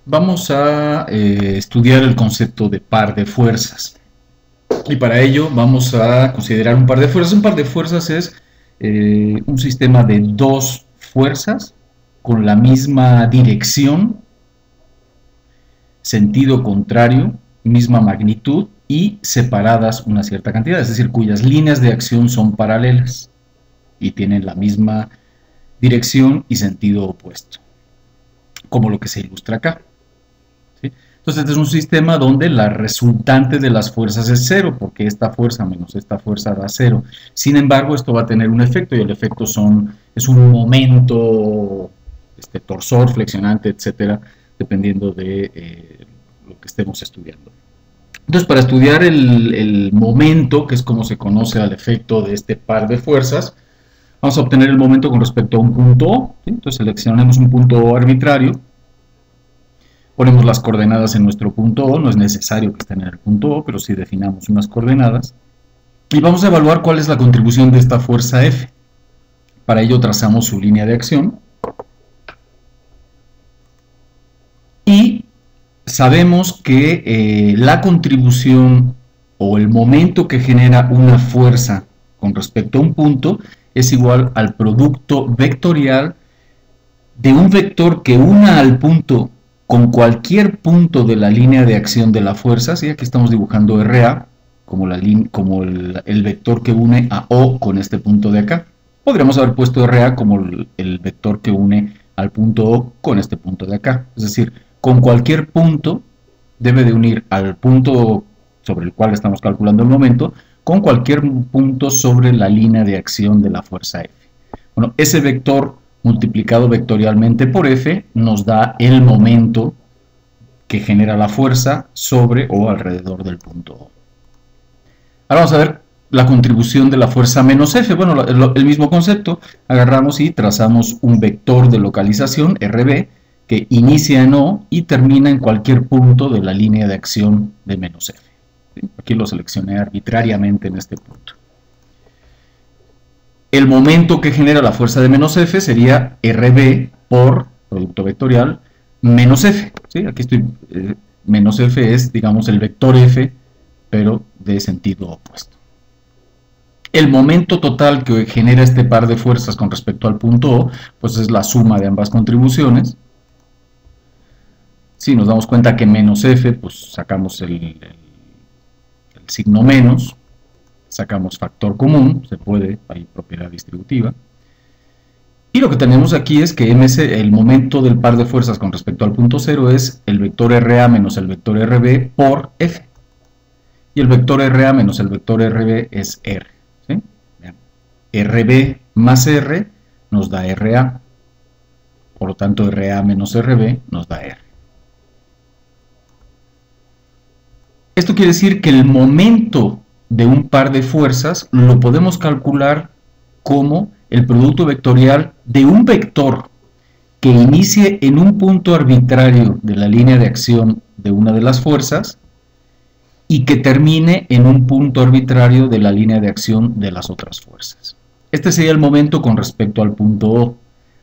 Vamos a estudiar el concepto de par de fuerzas. Y para ello vamos a considerar un par de fuerzas. Un par de fuerzas es un sistema de dos fuerzas con la misma dirección, sentido contrario, misma magnitud y separadas una cierta cantidad, es decir, cuyas líneas de acción son paralelas y tienen la misma dirección y sentido opuesto, como lo que se ilustra acá. ¿Sí? Entonces, este es un sistema donde la resultante de las fuerzas es cero, porque esta fuerza menos esta fuerza da cero. Sin embargo, esto va a tener un efecto, y el efecto es un momento torsor, flexionante, etcétera, dependiendo de lo que estemos estudiando. Entonces, para estudiar el momento, que es como se conoce al efecto de este par de fuerzas, vamos a obtener el momento con respecto a un punto O. ¿Sí? Entonces, seleccionemos un punto O arbitrario. Ponemos las coordenadas en nuestro punto O, no es necesario que estén en el punto O, pero sí definamos unas coordenadas. Y vamos a evaluar cuál es la contribución de esta fuerza F. Para ello trazamos su línea de acción. Y sabemos que la contribución o el momento que genera una fuerza con respecto a un punto es igual al producto vectorial de un vector que una al punto con cualquier punto de la línea de acción de la fuerza. ¿Sí? Aquí estamos dibujando RA como el vector que une a O con este punto de acá. Podríamos haber puesto RA como el vector que une al punto O con este punto de acá. Es decir, con cualquier punto debe de unir al punto sobre el cual estamos calculando el momento con cualquier punto sobre la línea de acción de la fuerza F. Bueno, ese vector multiplicado vectorialmente por F nos da el momento que genera la fuerza sobre o alrededor del punto O. Ahora vamos a ver la contribución de la fuerza menos F. Bueno, el mismo concepto, agarramos y trazamos un vector de localización, RB, que inicia en O y termina en cualquier punto de la línea de acción de menos F. ¿Sí? Aquí lo seleccioné arbitrariamente en este punto. El momento que genera la fuerza de menos F sería RB por producto vectorial menos F. ¿Sí? Aquí estoy, menos F es, digamos, el vector F, pero de sentido opuesto. El momento total que genera este par de fuerzas con respecto al punto O, pues es la suma de ambas contribuciones. Si nos damos cuenta que menos F, pues sacamos el signo menos, sacamos factor común, se puede, hay propiedad distributiva. Y lo que tenemos aquí es que el momento del par de fuerzas con respecto al punto cero es el vector RA menos el vector RB por F. Y el vector RA menos el vector RB es R. ¿Sí? RB más R nos da RA. Por lo tanto, RA menos RB nos da R. Esto quiere decir que el momento de un par de fuerzas lo podemos calcular como el producto vectorial de un vector que inicie en un punto arbitrario de la línea de acción de una de las fuerzas y que termine en un punto arbitrario de la línea de acción de las otras fuerzas. Este sería el momento con respecto al punto O.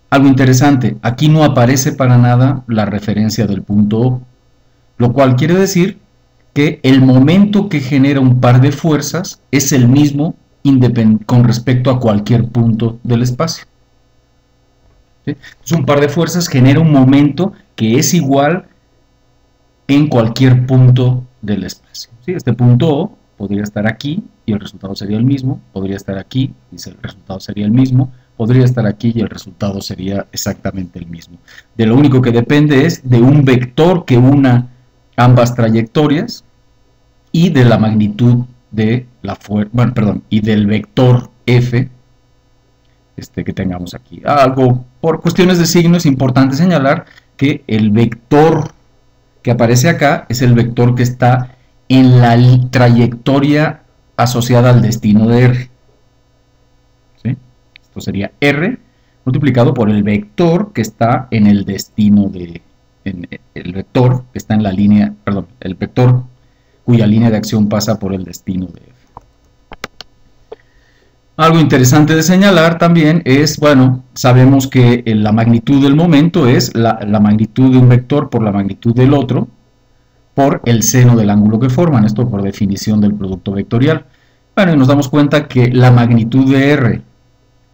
Algo interesante, aquí no aparece para nada la referencia del punto O, lo cual quiere decir que el momento que genera un par de fuerzas es el mismo con respecto a cualquier punto del espacio. ¿Sí? Entonces, un par de fuerzas genera un momento que es igual en cualquier punto del espacio. ¿Sí? Este punto O podría estar aquí y el resultado sería el mismo, podría estar aquí y el resultado sería el mismo, podría estar aquí y el resultado sería exactamente el mismo. De lo único que depende es de un vector que una ambas trayectorias y de la magnitud de la fuerza, bueno, perdón, y del vector F que tengamos aquí. Algo, por cuestiones de signo, es importante señalar que el vector que aparece acá es el vector que está en la trayectoria asociada al destino de R. ¿Sí? Esto sería R multiplicado por el vector que está en el destino de, el vector que está en la línea, perdón, el vector cuya línea de acción pasa por el destino de F. Algo interesante de señalar también es, bueno, sabemos que la magnitud del momento es la magnitud de un vector por la magnitud del otro, por el seno del ángulo que forman, esto por definición del producto vectorial. Bueno, y nos damos cuenta que la magnitud de R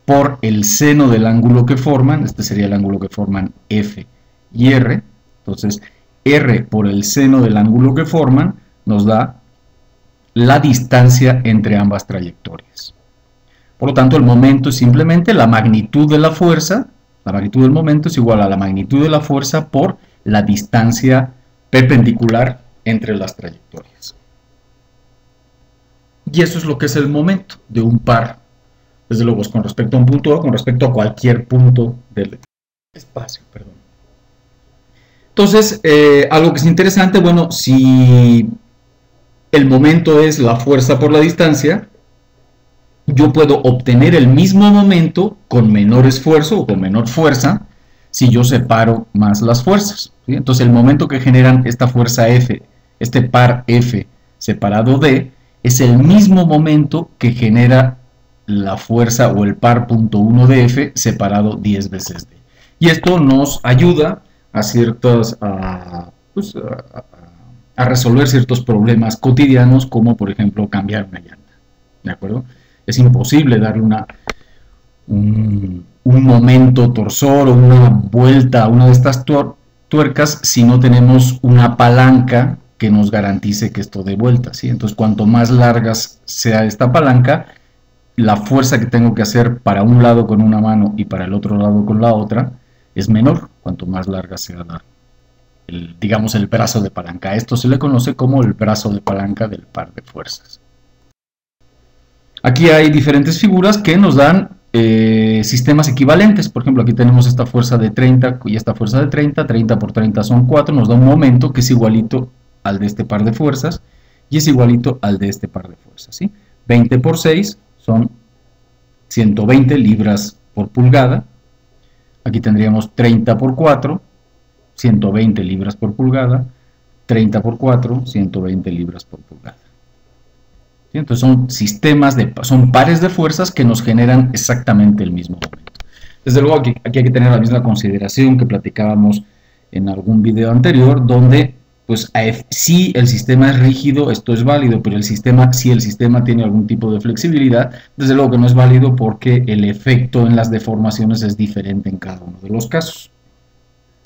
por el seno del ángulo que forman, este sería el ángulo que forman F y R, entonces R por el seno del ángulo que forman nos da la distancia entre ambas trayectorias. Por lo tanto, el momento es simplemente la magnitud de la fuerza, la magnitud del momento es igual a la magnitud de la fuerza por la distancia perpendicular entre las trayectorias. Y eso es lo que es el momento de un par, desde luego con respecto a un punto O, con respecto a cualquier punto del espacio, perdón. Entonces, algo que es interesante, bueno, si el momento es la fuerza por la distancia, yo puedo obtener el mismo momento con menor esfuerzo o con menor fuerza si yo separo más las fuerzas, ¿sí? Entonces el momento que generan esta fuerza F, este par F separado D, es el mismo momento que genera la fuerza o el par punto 1 de F separado 10 veces D. Y esto nos ayuda a resolver ciertos problemas cotidianos, como por ejemplo cambiar una llanta, ¿de acuerdo? Es imposible darle un momento torsor o una vuelta a una de estas tuercas si no tenemos una palanca que nos garantice que esto dé vuelta, ¿sí? Entonces, cuanto más larga sea esta palanca, la fuerza que tengo que hacer para un lado con una mano y para el otro lado con la otra es menor, cuanto más larga sea digamos, el brazo de palanca. A esto se le conoce como el brazo de palanca del par de fuerzas. Aquí hay diferentes figuras que nos dan sistemas equivalentes. Por ejemplo, aquí tenemos esta fuerza de 30 y esta fuerza de 30. 30 por 30 son 4. Nos da un momento que es igualito al de este par de fuerzas y es igualito al de este par de fuerzas, ¿sí? 20 por 6 son 120 libras por pulgada. Aquí tendríamos 30 por 4, 120 libras por pulgada. 30 por 4, 120 libras por pulgada. ¿Sí? Entonces son pares de fuerzas que nos generan exactamente el mismo momento. Desde luego aquí hay que tener la misma consideración que platicábamos en algún video anterior, donde pues si el sistema es rígido, esto es válido, pero si el sistema tiene algún tipo de flexibilidad, desde luego que no es válido, porque el efecto en las deformaciones es diferente en cada uno de los casos.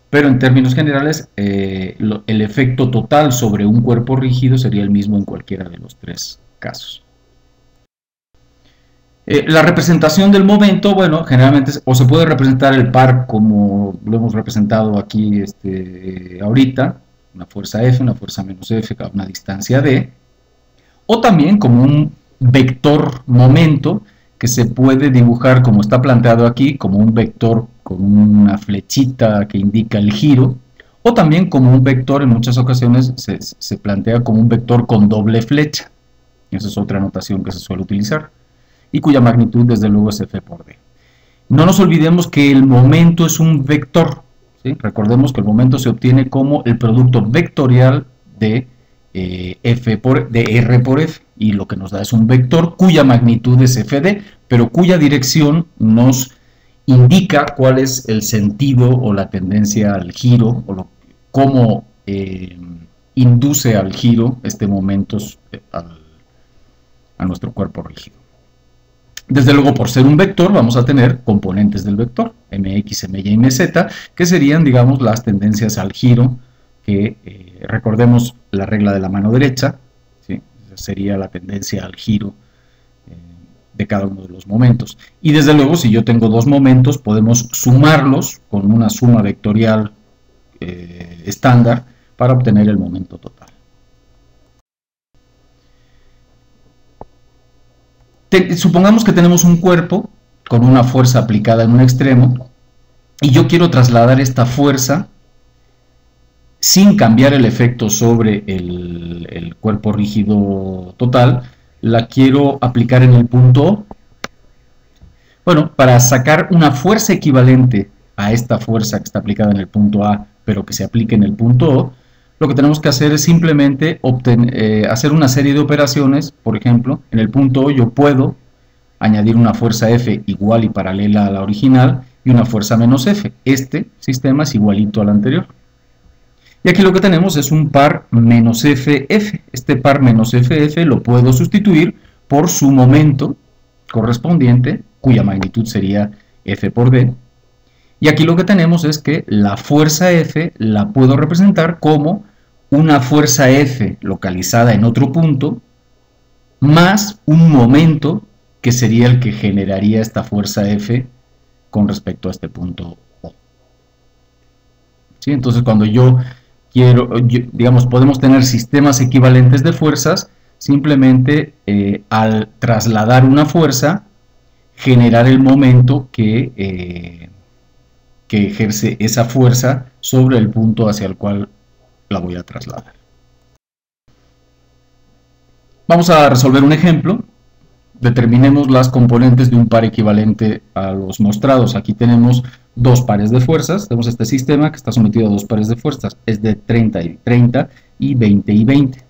Pero en términos generales, el efecto total sobre un cuerpo rígido sería el mismo en cualquiera de los tres casos. La representación del momento, bueno, generalmente o se puede representar el par como lo hemos representado aquí ahorita, una fuerza F, una fuerza menos F a una distancia D, o también como un vector momento que se puede dibujar como está planteado aquí, como un vector con una flechita que indica el giro, o también como un vector, en muchas ocasiones se plantea como un vector con doble flecha. Esa es otra notación que se suele utilizar, y cuya magnitud desde luego es F por D. No nos olvidemos que el momento es un vector, ¿sí? Recordemos que el momento se obtiene como el producto vectorial de R por F, y lo que nos da es un vector cuya magnitud es Fd, pero cuya dirección nos indica cuál es el sentido o la tendencia al giro, o cómo induce al giro este momento a nuestro cuerpo rígido. Desde luego, por ser un vector, vamos a tener componentes del vector, mx, my y mz, que serían, digamos, las tendencias al giro, que recordemos la regla de la mano derecha, ¿sí? Sería la tendencia al giro de cada uno de los momentos. Y desde luego, si yo tengo dos momentos, podemos sumarlos con una suma vectorial estándar para obtener el momento total. Supongamos que tenemos un cuerpo con una fuerza aplicada en un extremo y yo quiero trasladar esta fuerza sin cambiar el efecto sobre el cuerpo rígido total. La quiero aplicar en el punto O. Bueno, para sacar una fuerza equivalente a esta fuerza que está aplicada en el punto A, pero que se aplique en el punto O, lo que tenemos que hacer es simplemente hacer una serie de operaciones. Por ejemplo, en el punto O yo puedo añadir una fuerza F igual y paralela a la original y una fuerza menos F. Este sistema es igualito al anterior. Y aquí lo que tenemos es un par menos FF. Este par menos FF lo puedo sustituir por su momento correspondiente, cuya magnitud sería F por D. Y aquí lo que tenemos es que la fuerza F la puedo representar como una fuerza F localizada en otro punto, más un momento que sería el que generaría esta fuerza F con respecto a este punto O. ¿Sí? Entonces, cuando digamos, podemos tener sistemas equivalentes de fuerzas, simplemente al trasladar una fuerza, generar el momento que ejerce esa fuerza sobre el punto hacia el cual la voy a trasladar. Vamos a resolver un ejemplo. Determinemos las componentes de un par equivalente a los mostrados. Aquí tenemos dos pares de fuerzas. Tenemos este sistema que está sometido a dos pares de fuerzas. Es de 30 y 30 y 20 y 20.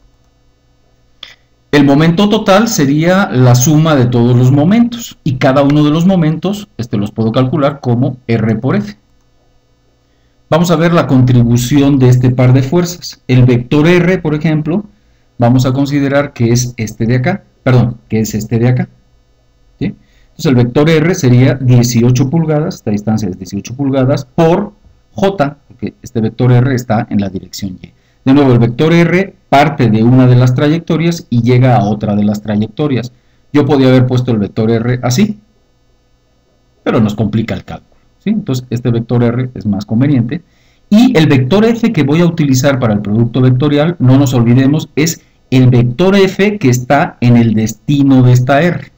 El momento total sería la suma de todos los momentos. Y cada uno de los momentos los puedo calcular como R por F. Vamos a ver la contribución de este par de fuerzas. El vector R, por ejemplo, vamos a considerar que es este de acá. Perdón, que es este de acá. ¿Sí? Entonces el vector R sería 18 pulgadas, esta distancia es 18 pulgadas, por J, porque este vector R está en la dirección Y. De nuevo, el vector R parte de una de las trayectorias y llega a otra de las trayectorias. Yo podía haber puesto el vector R así, pero nos complica el cálculo. ¿Sí? Entonces este vector R es más conveniente. Y el vector F que voy a utilizar para el producto vectorial, no nos olvidemos, es el vector F que está en el destino de esta R.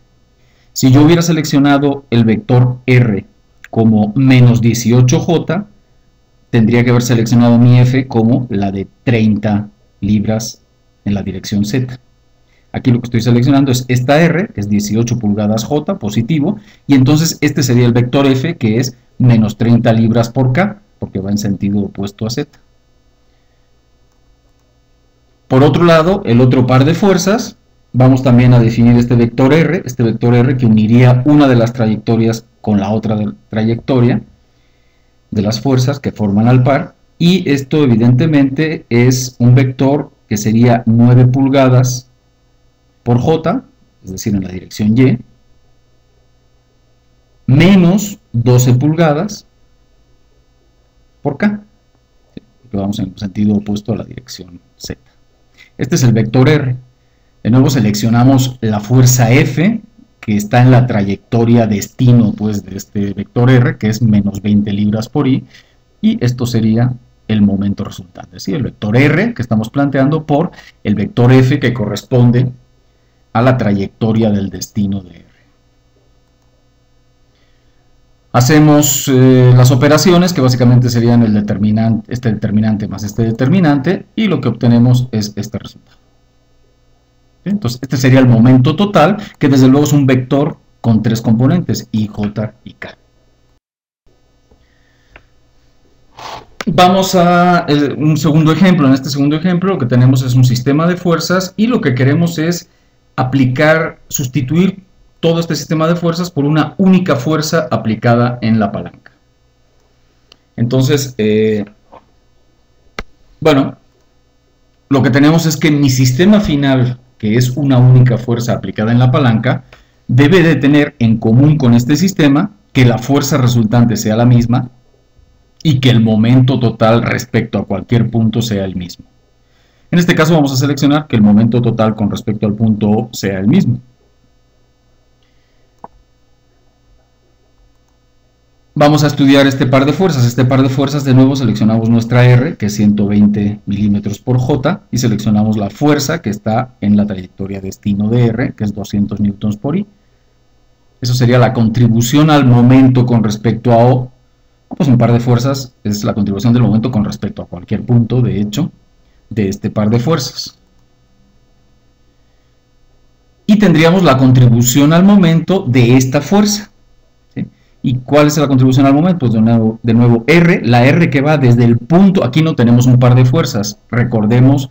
Si yo hubiera seleccionado el vector R como menos 18J, tendría que haber seleccionado mi F como la de 30 libras en la dirección Z. Aquí lo que estoy seleccionando es esta R, que es 18 pulgadas J, positivo, y entonces este sería el vector F, que es menos 30 libras por K, porque va en sentido opuesto a Z. Por otro lado, el otro par de fuerzas, vamos también a definir este vector R que uniría una de las trayectorias con la otra trayectoria de las fuerzas que forman al par, y esto evidentemente es un vector que sería 9 pulgadas por J, es decir, en la dirección Y, menos 12 pulgadas por K, que vamos en sentido opuesto a la dirección Z. Este es el vector R. De nuevo seleccionamos la fuerza F, que está en la trayectoria destino pues, de este vector R, que es menos 20 libras por I, y esto sería el momento resultante. ¿Sí? El vector R que estamos planteando por el vector F que corresponde a la trayectoria del destino de R. Hacemos las operaciones que básicamente serían el determinante, este determinante más este determinante, y lo que obtenemos es este resultado. ¿Sí? Entonces este sería el momento total, que desde luego es un vector con tres componentes, I, J y K. Vamos a un segundo ejemplo. En este segundo ejemplo lo que tenemos es un sistema de fuerzas y lo que queremos es sustituir todo este sistema de fuerzas por una única fuerza aplicada en la palanca. Entonces, bueno, lo que tenemos es que mi sistema final, que es una única fuerza aplicada en la palanca, debe de tener en común con este sistema que la fuerza resultante sea la misma y que el momento total respecto a cualquier punto sea el mismo. En este caso vamos a seleccionar que el momento total con respecto al punto O sea el mismo. Vamos a estudiar este par de fuerzas. Este par de fuerzas, de nuevo, seleccionamos nuestra R, que es 120 milímetros por J, y seleccionamos la fuerza que está en la trayectoria destino de R, que es 200 newtons por I. Eso sería la contribución al momento con respecto a O. Pues un par de fuerzas es la contribución del momento con respecto a cualquier punto, de hecho, de este par de fuerzas. Y tendríamos la contribución al momento de esta fuerza. ¿Sí? ¿Y cuál es la contribución al momento? Pues de nuevo R, la R que va desde el punto, aquí no tenemos un par de fuerzas, recordemos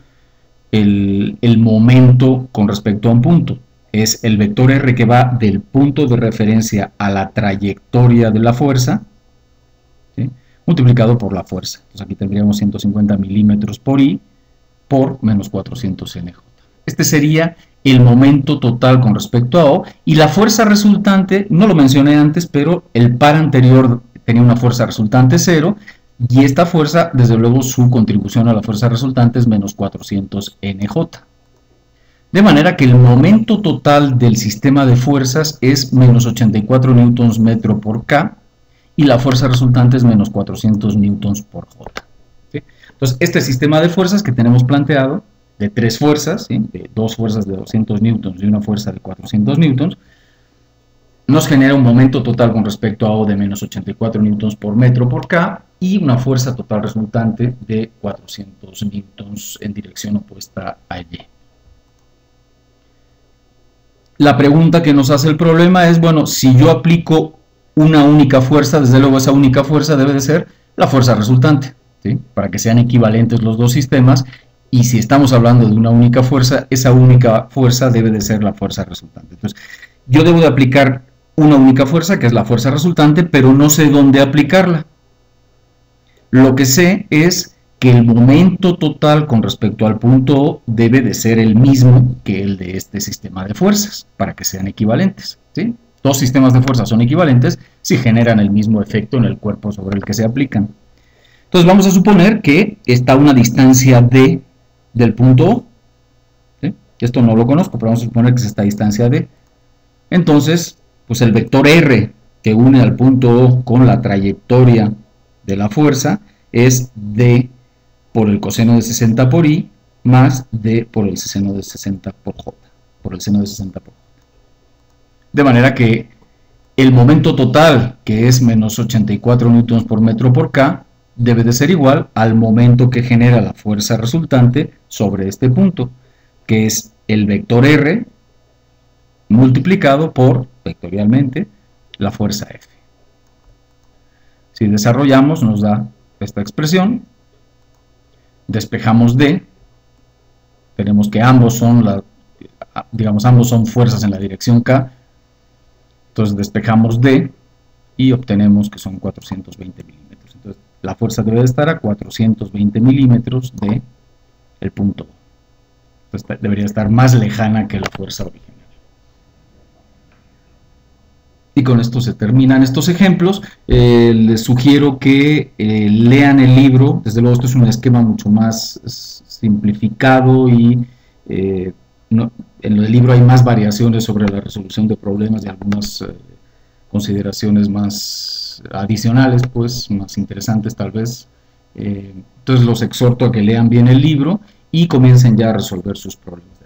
el momento con respecto a un punto. es el vector R que va del punto de referencia a la trayectoria de la fuerza, ¿sí?, multiplicado por la fuerza. Entonces aquí tendríamos 150 milímetros por I por menos 400 NJ. Este sería el momento total con respecto a O, y la fuerza resultante, no lo mencioné antes, pero el par anterior tenía una fuerza resultante 0, y esta fuerza, desde luego, su contribución a la fuerza resultante es menos 400 NJ. De manera que el momento total del sistema de fuerzas es menos 84 newtons metro por K, y la fuerza resultante es menos 400 newtons por J. ¿Sí? Entonces, este sistema de fuerzas que tenemos planteado, de 3 fuerzas, ¿sí?, de 2 fuerzas de 200 newtons y una fuerza de 400 newtons, nos genera un momento total con respecto a O de menos 84 newtons por metro por K, y una fuerza total resultante de 400 newtons en dirección opuesta a Y. La pregunta que nos hace el problema es, bueno, si yo aplico una única fuerza, desde luego esa única fuerza debe de ser la fuerza resultante, ¿sí?, para que sean equivalentes los dos sistemas, y si estamos hablando de una única fuerza, esa única fuerza debe de ser la fuerza resultante. Entonces, yo debo de aplicar una única fuerza, que es la fuerza resultante, pero no sé dónde aplicarla. Lo que sé es que el momento total con respecto al punto O debe de ser el mismo que el de este sistema de fuerzas, para que sean equivalentes, ¿sí? Dos sistemas de fuerzas son equivalentes si generan el mismo efecto en el cuerpo sobre el que se aplican. Entonces vamos a suponer que está a una distancia D del punto O, ¿sí? Esto no lo conozco, pero vamos a suponer que es esta distancia D. Entonces, pues el vector R que une al punto O con la trayectoria de la fuerza es D por el coseno de 60 por I más D por el seno de 60 por J, por el seno de 60 por J. De manera que el momento total, que es menos 84 newtons por metro por K, debe de ser igual al momento que genera la fuerza resultante sobre este punto, que es el vector R multiplicado por, vectorialmente, la fuerza F. Si desarrollamos, nos da esta expresión, despejamos D, tenemos que ambos son ambos son fuerzas en la dirección K, entonces despejamos D y obtenemos que son 420 milímetros. Entonces la fuerza debe de estar a 420 milímetros de el punto O. Entonces debería estar más lejana que la fuerza original. Y con esto se terminan estos ejemplos. Les sugiero que lean el libro. Desde luego esto es un esquema mucho más simplificado y en el libro hay más variaciones sobre la resolución de problemas y algunas consideraciones más adicionales, pues más interesantes tal vez. Entonces los exhorto a que lean bien el libro y comiencen ya a resolver sus problemas.